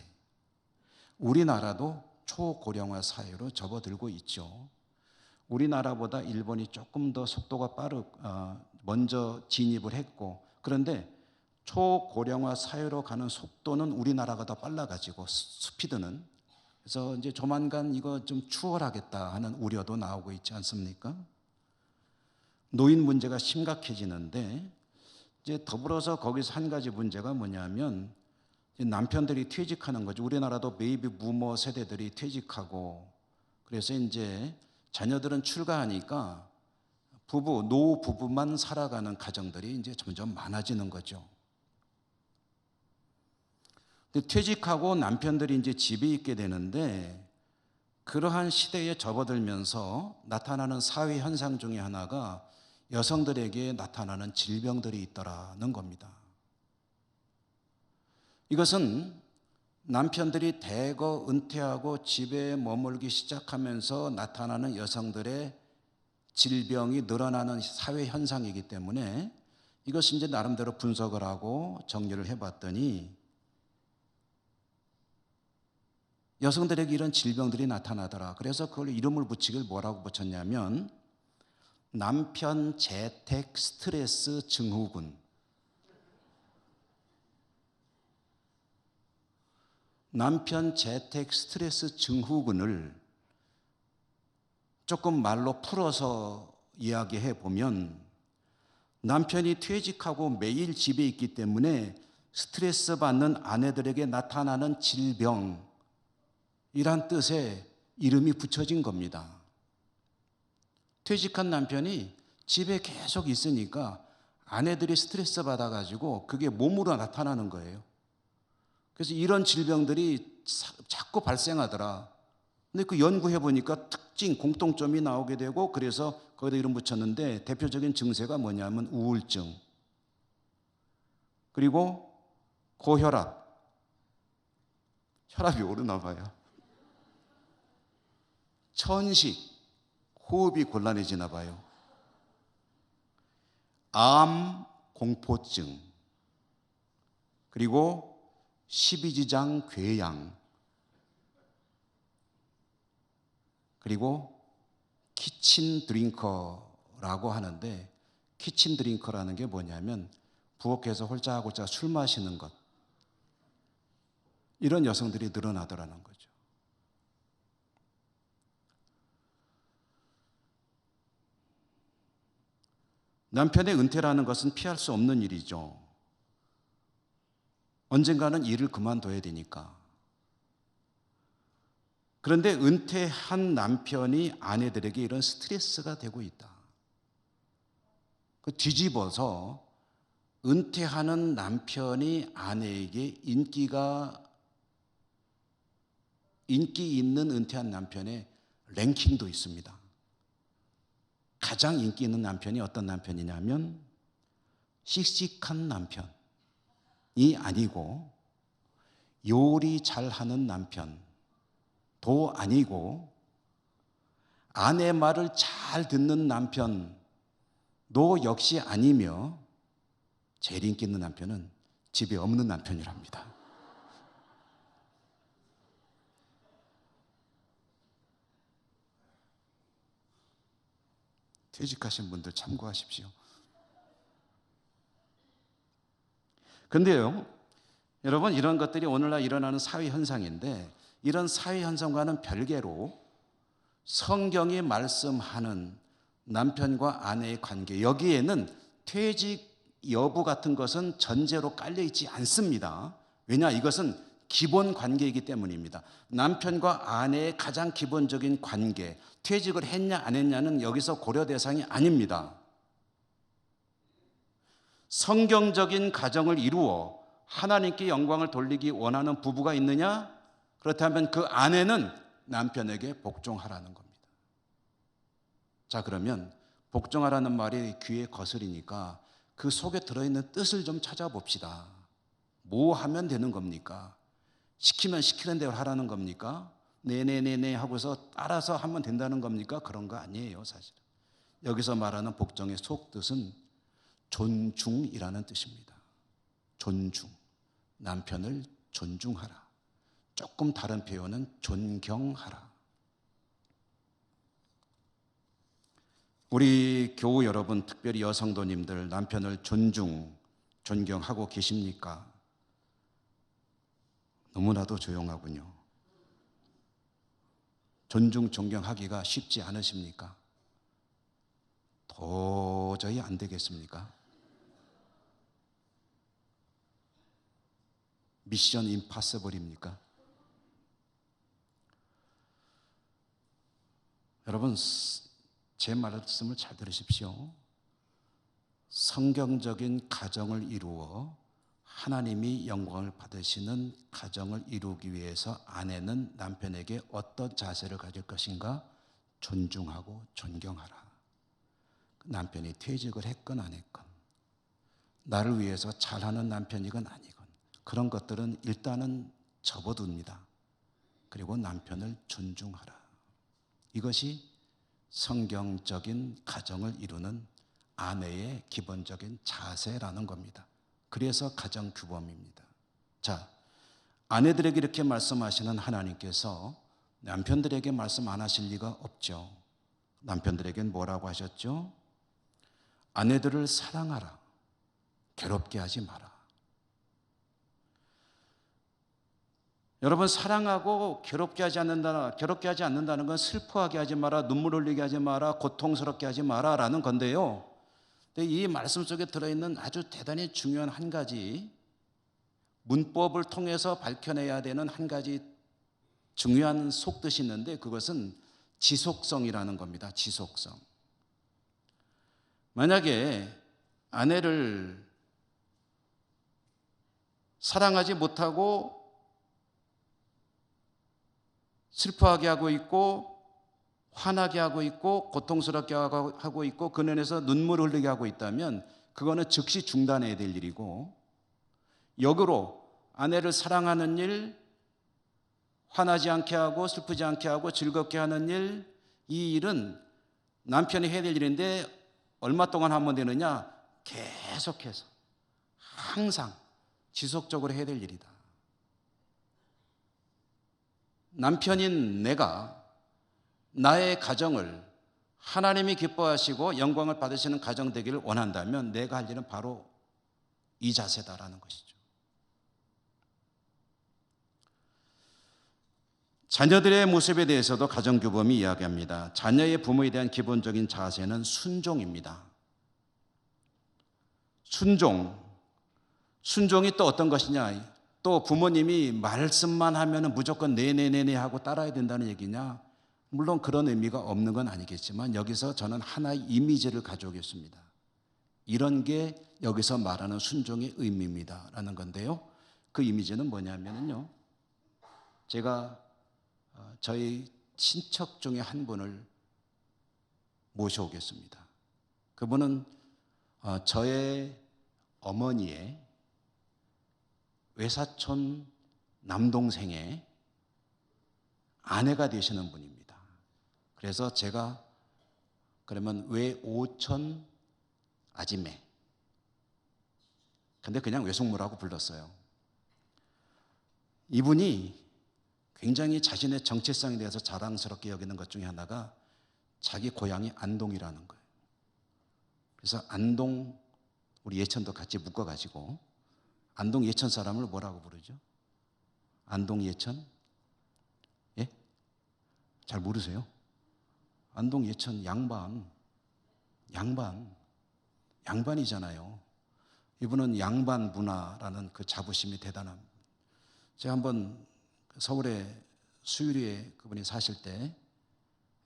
우리나라도 초고령화 사회로 접어들고 있죠. 우리나라보다 일본이 조금 더 속도가 먼저 진입을 했고, 그런데 초고령화 사회로 가는 속도는 우리나라가 더 빨라가지고 스피드는. 그래서 이제 조만간 이거 좀 추월하겠다 하는 우려도 나오고 있지 않습니까? 노인 문제가 심각해지는데 이제 더불어서 거기서 한 가지 문제가 뭐냐면 남편들이 퇴직하는 거죠. 우리나라도 베이비 부머 세대들이 퇴직하고 그래서 이제 자녀들은 출가하니까 노부부만 살아가는 가정들이 이제 점점 많아지는 거죠. 근데 퇴직하고 남편들이 이제 집에 있게 되는데 그러한 시대에 접어들면서 나타나는 사회 현상 중에 하나가 여성들에게 나타나는 질병들이 있더라는 겁니다. 이것은 남편들이 대거 은퇴하고 집에 머물기 시작하면서 나타나는 여성들의 질병이 늘어나는 사회 현상이기 때문에 이것을 이제 나름대로 분석을 하고 정리를 해봤더니 여성들에게 이런 질병들이 나타나더라. 그래서 그걸 이름을 붙이길 뭐라고 붙였냐면 남편 재택 스트레스 증후군. 남편 재택 스트레스 증후군을 조금 말로 풀어서 이야기해 보면 남편이 퇴직하고 매일 집에 있기 때문에 스트레스 받는 아내들에게 나타나는 질병이란 뜻의 이름이 붙여진 겁니다. 퇴직한 남편이 집에 계속 있으니까 아내들이 스트레스 받아가지고 그게 몸으로 나타나는 거예요. 그래서 이런 질병들이 자꾸 발생하더라. 근데 그 연구해 보니까 특징, 공통점이 나오게 되고 그래서 거기다 이름 붙였는데 대표적인 증세가 뭐냐면 우울증, 그리고 고혈압, 혈압이 오르나 봐요. 천식, 호흡이 곤란해지나 봐요. 암, 공포증, 그리고 십이지장 궤양, 그리고 키친 드링커라고 하는데, 키친 드링커라는 게 뭐냐면 부엌에서 홀짝홀짝 술 마시는 것, 이런 여성들이 늘어나더라는 거죠. 남편의 은퇴라는 것은 피할 수 없는 일이죠. 언젠가는 일을 그만둬야 되니까. 그런데 은퇴한 남편이 아내들에게 이런 스트레스가 되고 있다. 그 뒤집어서 은퇴하는 남편이 아내에게 인기 있는 은퇴한 남편의 랭킹도 있습니다. 가장 인기 있는 남편이 어떤 남편이냐면 씩씩한 남편이 아니고 요리 잘하는 남편도 아니고 아내 말을 잘 듣는 남편도 역시 아니며 제일 인기 있는 남편은 집에 없는 남편이랍니다. 퇴직하신 분들 참고하십시오. 근데요, 여러분, 이런 것들이 오늘날 일어나는 사회 현상인데, 이런 사회 현상과는 별개로 성경이 말씀하는 남편과 아내의 관계, 여기에는 퇴직 여부 같은 것은 전제로 깔려 있지 않습니다. 왜냐? 이것은 기본 관계이기 때문입니다. 남편과 아내의 가장 기본적인 관계, 퇴직을 했냐 안 했냐는 여기서 고려 대상이 아닙니다. 성경적인 가정을 이루어 하나님께 영광을 돌리기 원하는 부부가 있느냐? 그렇다면 그 아내는 남편에게 복종하라는 겁니다. 자, 그러면 복종하라는 말이 귀에 거슬리니까 그 속에 들어있는 뜻을 좀 찾아봅시다. 뭐 하면 되는 겁니까? 시키면 시키는 대로 하라는 겁니까? 네네네네 하고서 따라서 하면 된다는 겁니까? 그런 거 아니에요, 사실. 여기서 말하는 복종의 속뜻은 존중이라는 뜻입니다. 존중, 남편을 존중하라. 조금 다른 표현은 존경하라. 우리 교우 여러분, 특별히 여성도님들, 남편을 존경하고 계십니까? 너무나도 조용하군요. 존경하기가 쉽지 않으십니까? 도저히 안 되겠습니까? 미션 임파서블입니까? 여러분, 제 말씀을 잘 들으십시오. 성경적인 가정을 이루어 하나님이 영광을 받으시는 가정을 이루기 위해서 아내는 남편에게 어떤 자세를 가질 것인가? 존중하고 존경하라. 남편이 퇴직을 했건 안 했건, 나를 위해서 잘하는 남편이건 아니건, 그런 것들은 일단은 접어둡니다. 그리고 남편을 존중하라. 이것이 성경적인 가정을 이루는 아내의 기본적인 자세라는 겁니다. 그래서 가정 규범입니다. 자, 아내들에게 이렇게 말씀하시는 하나님께서 남편들에게 말씀 안 하실 리가 없죠. 남편들에겐 뭐라고 하셨죠? 아내들을 사랑하라. 괴롭게 하지 마라. 여러분, 사랑하고 괴롭게 하지 않는다는 건 슬퍼하게 하지 마라, 눈물 흘리게 하지 마라, 고통스럽게 하지 마라라는 건데요. 이 말씀 속에 들어있는 아주 대단히 중요한 한 가지, 문법을 통해서 밝혀내야 되는 한 가지 중요한 속뜻이 있는데, 그것은 지속성이라는 겁니다. 지속성. 만약에 아내를 사랑하지 못하고 슬퍼하게 하고 있고, 화나게 하고 있고, 고통스럽게 하고 있고, 그 면에서 눈물을 흘리게 하고 있다면 그거는 즉시 중단해야 될 일이고, 역으로 아내를 사랑하는 일, 화나지 않게 하고 슬프지 않게 하고 즐겁게 하는 일, 이 일은 남편이 해야 될 일인데 얼마 동안 하면 되느냐? 계속해서 항상 지속적으로 해야 될 일이다. 남편인 내가 나의 가정을 하나님이 기뻐하시고 영광을 받으시는 가정 되기를 원한다면 내가 할 일은 바로 이 자세다라는 것이죠. 자녀들의 모습에 대해서도 가정교범이 이야기합니다. 자녀의 부모에 대한 기본적인 자세는 순종입니다. 순종이 또 어떤 것이냐? 또 부모님이 말씀만 하면 무조건 네네네네 하고 따라야 된다는 얘기냐? 물론 그런 의미가 없는 건 아니겠지만 여기서 저는 하나의 이미지를 가져오겠습니다. 이런 게 여기서 말하는 순종의 의미입니다 라는 건데요. 그 이미지는 뭐냐면요, 제가 저희 친척 중에 한 분을 모셔오겠습니다. 그분은 저의 어머니의 외사촌 남동생의 아내가 되시는 분입니다. 그래서 제가 그러면 외오촌 아지매, 근데 그냥 외숙모라고 불렀어요. 이분이 굉장히 자신의 정체성에 대해서 자랑스럽게 여기는 것 중에 하나가 자기 고향이 안동이라는 거예요. 그래서 안동, 우리 예천도 같이 묶어가지고 안동 예천 사람을 뭐라고 부르죠? 안동 예천? 예? 잘 모르세요? 안동 예천 양반이잖아요. 이분은 양반 문화라는 그 자부심이 대단합니다. 제가 한번 서울의 수유리에 그분이 사실 때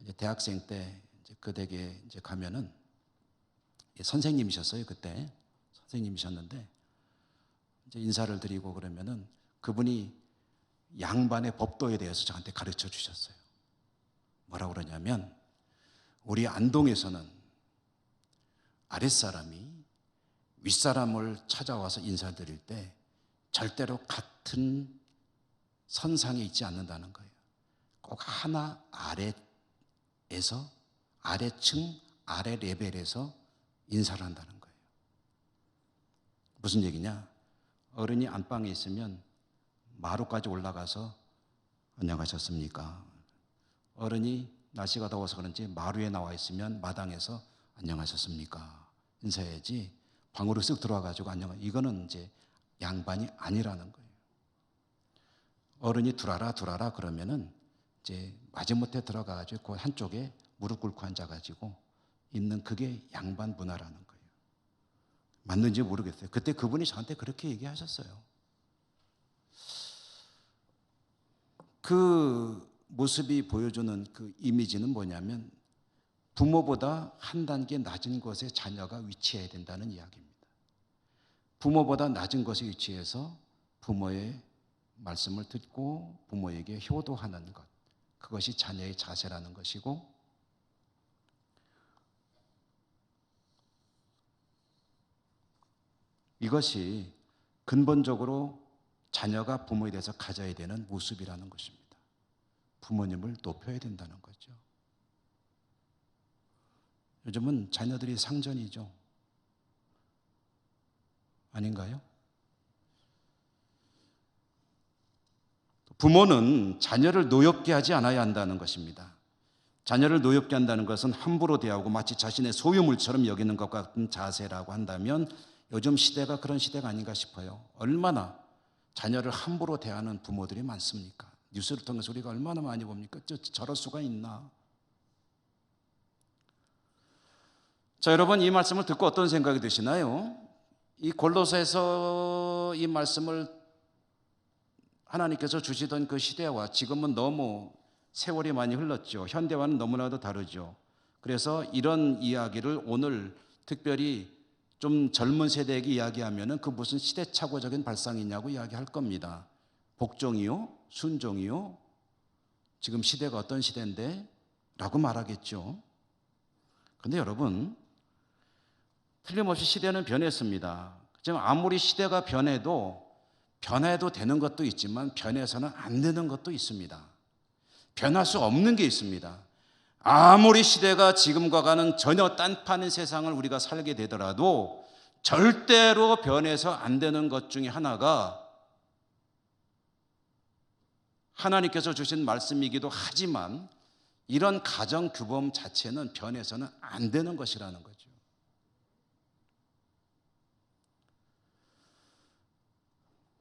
이제 대학생 때 이제 그 댁에 이제 가면은 선생님이셨어요. 그때 선생님이셨는데 이제 인사를 드리고 그러면은 그분이 양반의 법도에 대해서 저한테 가르쳐 주셨어요. 뭐라고 그러냐면 우리 안동에서는 아랫사람이 윗사람을 찾아와서 인사드릴 때 절대로 같은 선상에 있지 않는다는 거예요. 꼭 하나 아래에서, 아래층, 아래 레벨에서 인사를 한다는 거예요. 무슨 얘기냐? 어른이 안방에 있으면 마루까지 올라가서 안녕하셨습니까? 어른이 날씨가 더워서 그런지 마루에 나와 있으면 마당에서 안녕하셨습니까? 인사해야지 방으로 쓱 들어와가지고 이거는 이제 양반이 아니라는 거예요. 어른이 들어와라 그러면은 이제 마지못해 들어가가지고 그 한쪽에 무릎 꿇고 앉아가지고 있는 그게 양반 문화라는 거예요. 맞는지 모르겠어요. 그때 그분이 저한테 그렇게 얘기하셨어요. 그 모습이 보여주는 그 이미지는 뭐냐면 부모보다 한 단계 낮은 곳에 자녀가 위치해야 된다는 이야기입니다. 부모보다 낮은 곳에 위치해서 부모의 말씀을 듣고 부모에게 효도하는 것, 그것이 자녀의 자세라는 것이고, 이것이 근본적으로 자녀가 부모에 대해서 가져야 되는 모습이라는 것입니다. 부모님을 높여야 된다는 거죠. 요즘은 자녀들이 상전이죠. 아닌가요? 부모는 자녀를 노엽게 하지 않아야 한다는 것입니다. 자녀를 노엽게 한다는 것은 함부로 대하고 마치 자신의 소유물처럼 여기는 것 같은 자세라고 한다면 요즘 시대가 그런 시대가 아닌가 싶어요. 얼마나 자녀를 함부로 대하는 부모들이 많습니까? 뉴스를 통해서 우리가 얼마나 많이 봅니까? 저럴 수가 있나? 자, 여러분, 이 말씀을 듣고 어떤 생각이 드시나요? 이 골로새서 이 말씀을 하나님께서 주시던 그 시대와 지금은 너무 세월이 많이 흘렀죠. 현대와는 너무나도 다르죠. 그래서 이런 이야기를 오늘 특별히 좀 젊은 세대에게 이야기하면은 그 무슨 시대착오적인 발상이냐고 이야기할 겁니다. 복종이요? 순종이요? 지금 시대가 어떤 시대인데? 라고 말하겠죠. 그런데 여러분, 틀림없이 시대는 변했습니다. 지금 아무리 시대가 변해도 변해도 되는 것도 있지만 변해서는 안 되는 것도 있습니다. 변할 수 없는 게 있습니다. 아무리 시대가 지금과는 전혀 딴판인 세상을 우리가 살게 되더라도 절대로 변해서 안 되는 것 중에 하나가 하나님께서 주신 말씀이기도 하지만 이런 가정 규범 자체는 변해서는 안 되는 것이라는 거죠.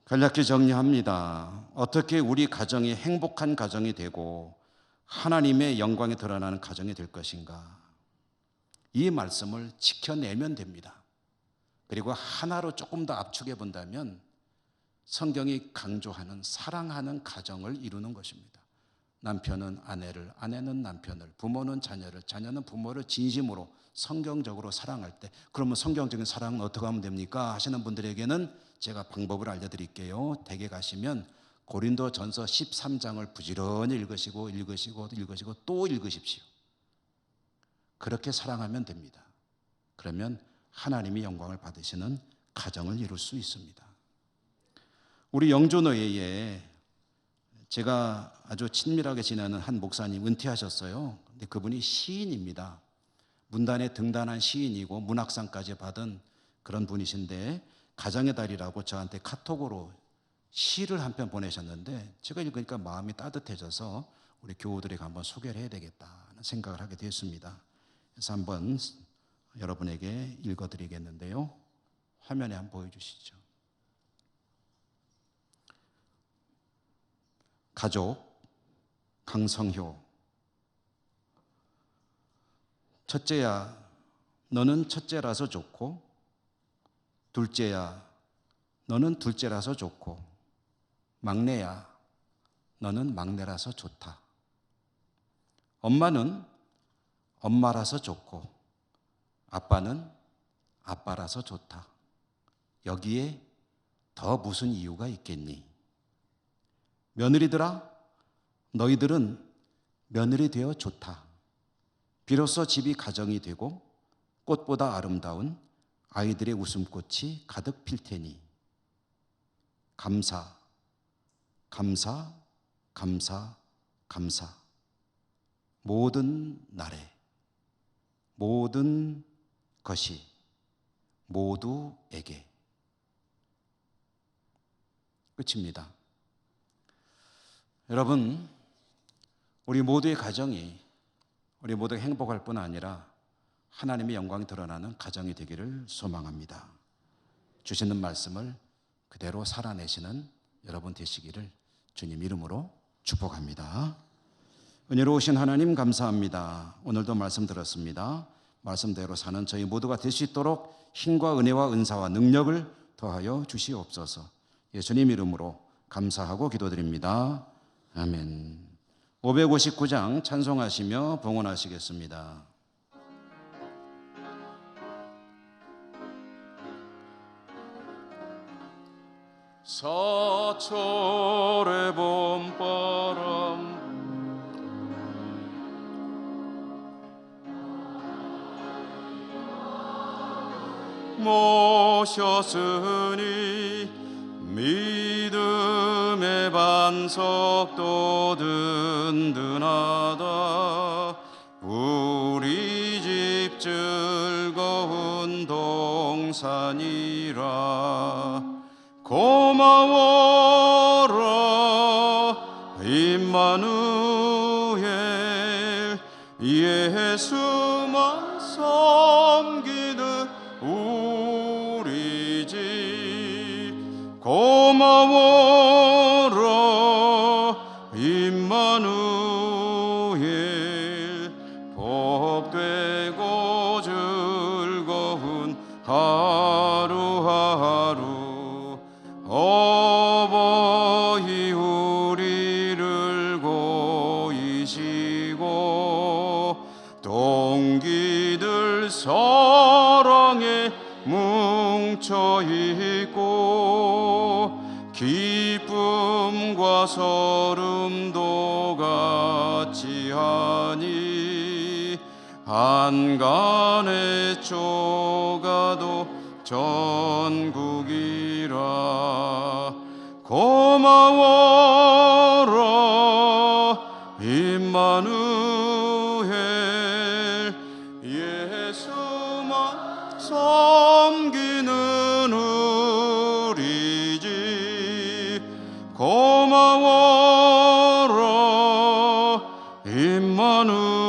간략히 정리합니다. 어떻게 우리 가정이 행복한 가정이 되고 하나님의 영광이 드러나는 가정이 될 것인가? 이 말씀을 지켜내면 됩니다. 그리고 하나로 조금 더 압축해 본다면 성경이 강조하는 사랑하는 가정을 이루는 것입니다. 남편은 아내를, 아내는 남편을, 부모는 자녀를, 자녀는 부모를 진심으로 성경적으로 사랑할 때, 그러면 성경적인 사랑은 어떻게 하면 됩니까? 하시는 분들에게는 제가 방법을 알려드릴게요. 댁에 가시면 고린도전서 13장을 부지런히 읽으시고 또 읽으십시오. 그렇게 사랑하면 됩니다. 그러면 하나님이 영광을 받으시는 가정을 이룰 수 있습니다. 우리 영조노예에 제가 아주 친밀하게 지내는 한 목사님 은퇴하셨어요. 근데 그분이 시인입니다. 문단에 등단한 시인이고 문학상까지 받은 그런 분이신데 가정의 달이라고 저한테 카톡으로 시를 한 편 보내셨는데 제가 읽으니까 마음이 따뜻해져서 우리 교우들에게 한번 소개를 해야 되겠다는 생각을 하게 되었습니다. 그래서 한번 여러분에게 읽어드리겠는데요. 화면에 한번 보여주시죠. 가족 강성효. 첫째야, 너는 첫째라서 좋고, 둘째야, 너는 둘째라서 좋고, 막내야, 너는 막내라서 좋다. 엄마는 엄마라서 좋고, 아빠는 아빠라서 좋다. 여기에 더 무슨 이유가 있겠니? 며느리들아, 너희들은 며느리 되어 좋다. 비로소 집이 가정이 되고 꽃보다 아름다운 아이들의 웃음꽃이 가득 필 테니 감사, 감사, 감사, 감사. 모든 날에 모든 것이 모두에게. 끝입니다. 여러분, 우리 모두의 가정이 우리 모두가 행복할 뿐 아니라 하나님의 영광이 드러나는 가정이 되기를 소망합니다. 주시는 말씀을 그대로 살아내시는 여러분 되시기를 주님 이름으로 축복합니다. 은혜로우신 하나님 감사합니다. 오늘도 말씀 들었습니다. 말씀대로 사는 저희 모두가 될 수 있도록 힘과 은혜와 은사와 능력을 더하여 주시옵소서. 예수님 이름으로 감사하고 기도드립니다. 아멘. 559장 찬송하시며 봉헌하시겠습니다. 사철의 봄바람 모셨으니 믿음의 반석도 든든하다. 우리 집 즐거운 동산이라. 고마워라 임마누엘. 예수만 섬기는 우리 집. 고마워라 임마누엘. 복되고 즐거운 하루하루. 어버이 우리를 고이시고 동기들 사랑에 뭉쳐있고 기쁨과 서름도 같이 하니 한간의 초가도 전국이라. 고마워라 임마누엘 예수만 섬기는 우리 집 고마워라 임마누엘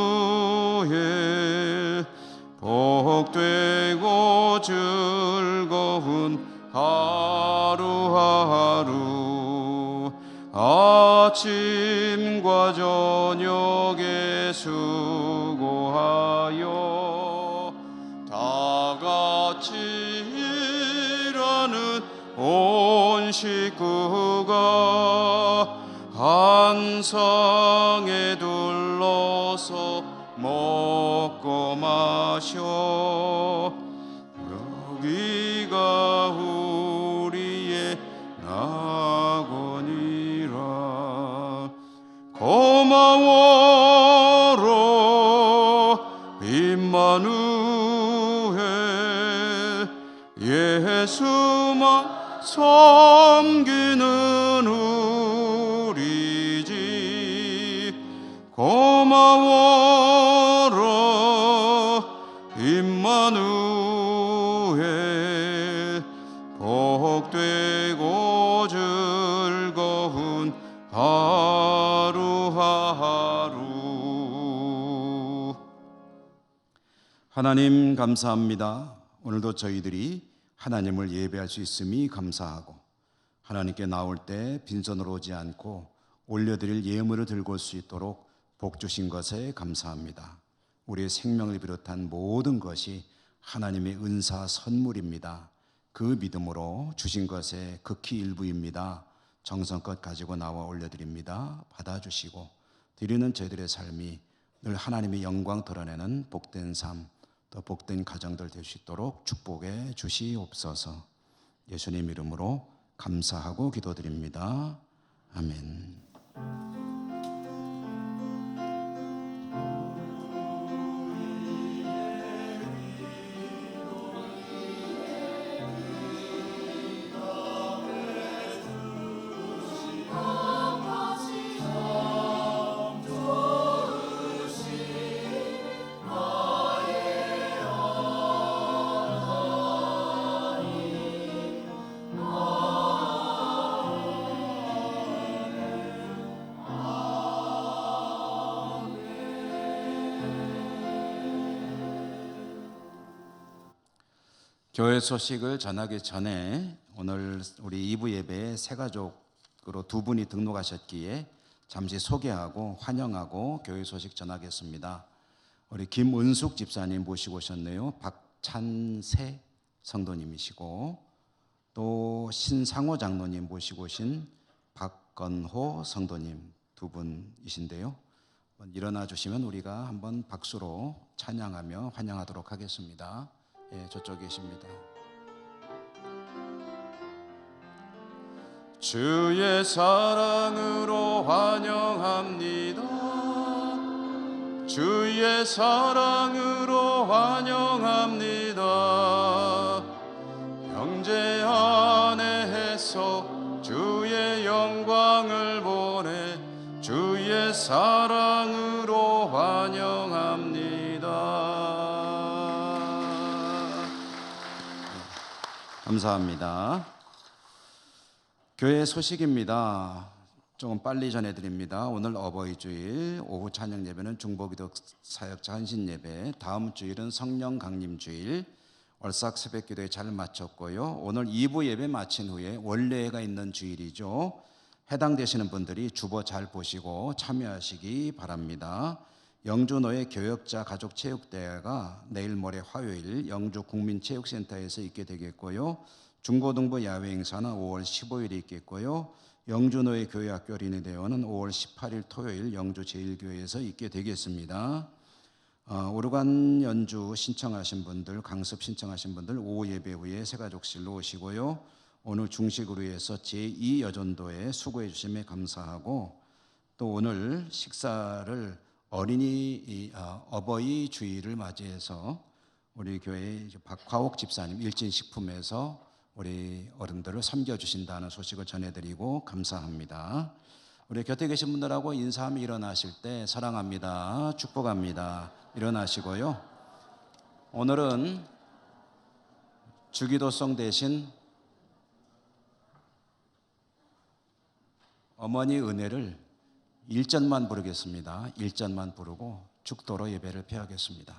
복되고 즐거운 하루하루 아침과 저녁에 수고하여 다 같이 일하는 온 식구가 한 상에 둘러서 먹고 마셔 여기가 우리의 낙원이라 고마워라 임마누엘 예수만 섬기는 우리 집 고마워라 임마누엘 복되고 즐거운 하루하루. 하나님 감사합니다. 오늘도 저희들이 하나님을 예배할 수 있음이 감사하고 하나님께 나올 때 빈손으로 오지 않고 올려드릴 예물을 들고 올 수 있도록 복 주신 것에 감사합니다. 우리의 생명을 비롯한 모든 것이 하나님의 은사 선물입니다. 그 믿음으로 주신 것의 극히 일부입니다. 정성껏 가지고 나와 올려드립니다. 받아주시고 드리는 저희들의 삶이 늘 하나님의 영광 드러내는 복된 삶, 또 복된 가정들 될 수 있도록 축복해 주시옵소서. 예수님 이름으로 감사하고 기도드립니다. 아멘. 교회 소식을 전하기 전에 오늘 우리 2부 예배에 새 가족으로 두 분이 등록하셨기에 잠시 소개하고 환영하고 교회 소식 전하겠습니다. 우리 김은숙 집사님 모시고 오셨네요. 박찬세 성도님이시고 또 신상호 장로님 모시고 오신 박건호 성도님 두 분이신데요. 일어나 주시면 우리가 한번 박수로 찬양하며 환영하도록 하겠습니다. 예, 저쪽에 계십니다. 주의 사랑으로 환영합니다. 주의 사랑으로 환영합니다. 형제 안에서 주의 영광을 보내 주의 사랑으로 환영합니다. 감사합니다. 교회 소식입니다. 조금 빨리 전해드립니다. 오늘 어버이 주일, 오후 찬양 예배는 중보기도 사역자 헌신 예배, 다음 주일은 성령 강림 주일, 월삭 새벽 기도에 잘 마쳤고요. 오늘 2부 예배 마친 후에 원례가 있는 주일이죠. 해당되시는 분들이 주보 잘 보시고 참여하시기 바랍니다. 영주노예 교역자 가족체육대회가 내일 모레 화요일 영주 국민체육센터에서 있게 되겠고요. 중고등부 야외 행사는 5월 15일에 있겠고요. 영주노예 교회학교 어린이대회는 5월 18일 토요일 영주 제1교회에서 있게 되겠습니다. 오르간 연주 신청하신 분들, 강습 신청하신 분들 오후 예배 후에 새가족실로 오시고요. 오늘 중식으로 해서 제2여전도에 수고해 주심에 감사하고 또 오늘 식사를 어버이 주일을 맞이해서 우리 교회 박화옥 집사님 일진식품에서 우리 어른들을 섬겨주신다는 소식을 전해드리고 감사합니다. 우리 곁에 계신 분들하고 인사하며 일어나실 때 사랑합니다, 축복합니다 일어나시고요. 오늘은 주기도송 대신 어머니 은혜를 1절만 부르겠습니다. 1절만 부르고 죽도로 예배를 폐하겠습니다.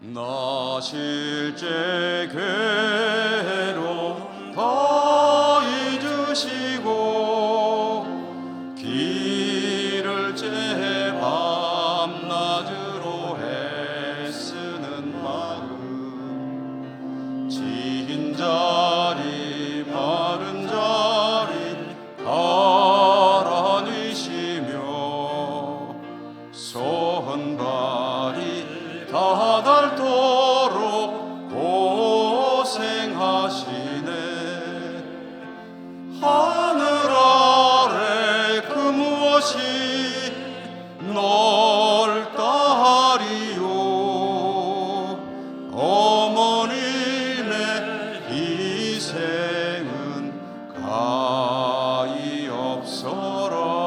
나 실제 괴로움 다 잊으시고 길을 째 밤낮으로 애쓰는 마음 지인 자리 마른 자리 가라니시며 손발이 다 닳도록 고생하시네. 하늘 아래 그 무엇이 넓다리요. 어머님의 희생은 가히 없어라.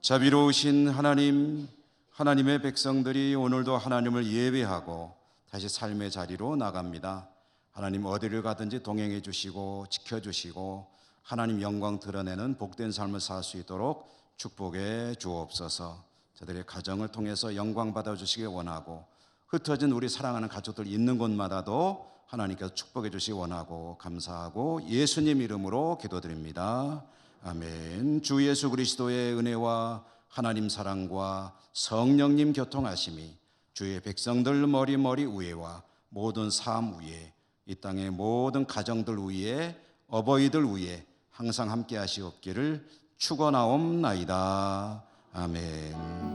자비로우신 하나님, 하나님의 백성들이 오늘도 하나님을 예배하고 다시 삶의 자리로 나갑니다. 하나님 어디를 가든지 동행해 주시고 지켜주시고 하나님 영광 드러내는 복된 삶을 살 수 있도록 축복해 주옵소서. 저들의 가정을 통해서 영광 받아주시길 원하고 흩어진 우리 사랑하는 가족들 있는 곳마다도 하나님께서 축복해 주시기 원하고 감사하고 예수님 이름으로 기도드립니다. 아멘. 주 예수 그리스도의 은혜와 하나님 사랑과 성령님 교통하심이 주의 백성들 머리 위에와 모든 삶 위에 이 땅의 모든 가정들 위에 어버이들 위에 항상 함께 하시옵기를 축원하옵나이다. 아멘.